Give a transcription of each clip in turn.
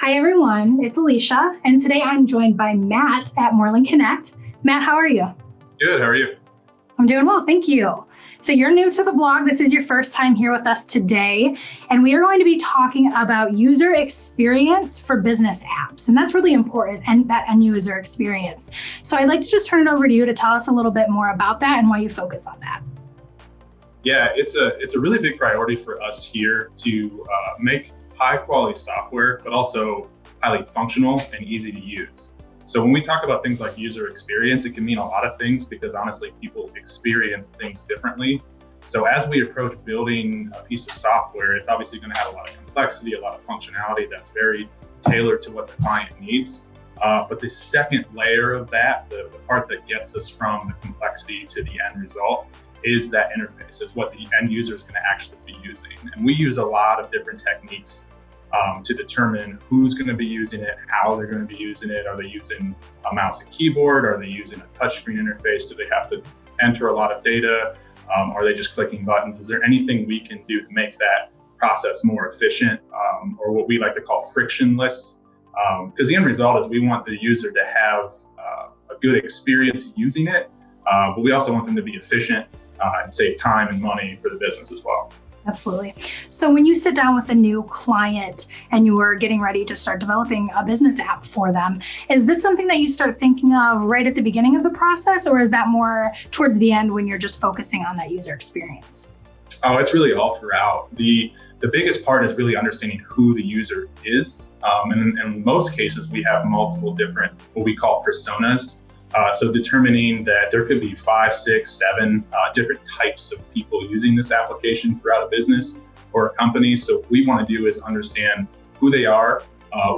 Hi everyone, it's Alicia, and today I'm joined by Matt at MorelandConnect. Matt, how are you? Good, how are you? I'm doing well, thank you. So you're new to the blog. This is your first time here with us today, and we are going to be talking about user experience for business apps, and that's really important, and that end user experience. So I'd like to just turn it over to you to tell us a little bit more about that and why you focus on that. Yeah, it's a really big priority for us here to make high quality software, but also highly functional and easy to use. So when we talk about things like user experience, it can mean a lot of things because honestly, people experience things differently. So as we approach building a piece of software, it's obviously going to have a lot of complexity, a lot of functionality that's very tailored to what the client needs. But the second layer of that, the part that gets us from the complexity to the end result, is that interface, is what the end user is going to actually be using. And we use a lot of different techniques to determine who's going to be using it, how they're going to be using it. Are they using a mouse and keyboard? Are they using a touchscreen interface? Do they have to enter a lot of data? Are they just clicking buttons? Is there anything we can do to make that process more efficient, or what we like to call frictionless? Because the end result is we want the user to have a good experience using it, but we also want them to be efficient and save time and money for the business as well. Absolutely. So when you sit down with a new client and you are getting ready to start developing a business app for them, is this something that you start thinking of right at the beginning of the process, or is that more towards the end when you're just focusing on that user experience? Oh, it's really all throughout. The biggest part is really understanding who the user is. And in most cases, we have multiple different, what we call personas. So determining that there could be 5, 6, 7 different types of people using this application throughout a business or a company. So what we want to do is understand who they are,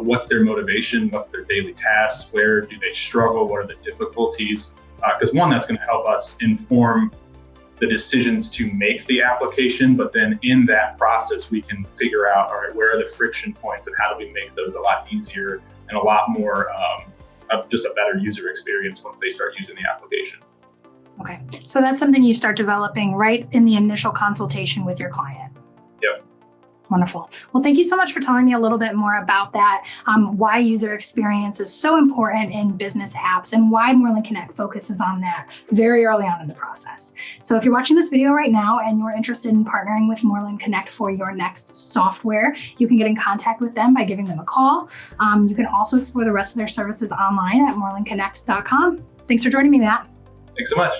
what's their motivation, what's their daily tasks, where do they struggle, what are the difficulties? Because one, that's going to help us inform the decisions to make the application, but then in that process, we can figure out, all right, where are the friction points and how do we make those a lot easier and a lot more just a better user experience once they start using the application. Okay, so that's something you start developing right in the initial consultation with your client. Yep. Wonderful. Well, thank you so much for telling me a little bit more about that, why user experience is so important in business apps and why MorelandConnect focuses on that very early on in the process. So if you're watching this video right now and you're interested in partnering with MorelandConnect for your next software, you can get in contact with them by giving them a call. You can also explore the rest of their services online at MorelandConnect.com. Thanks for joining me, Matt. Thanks so much.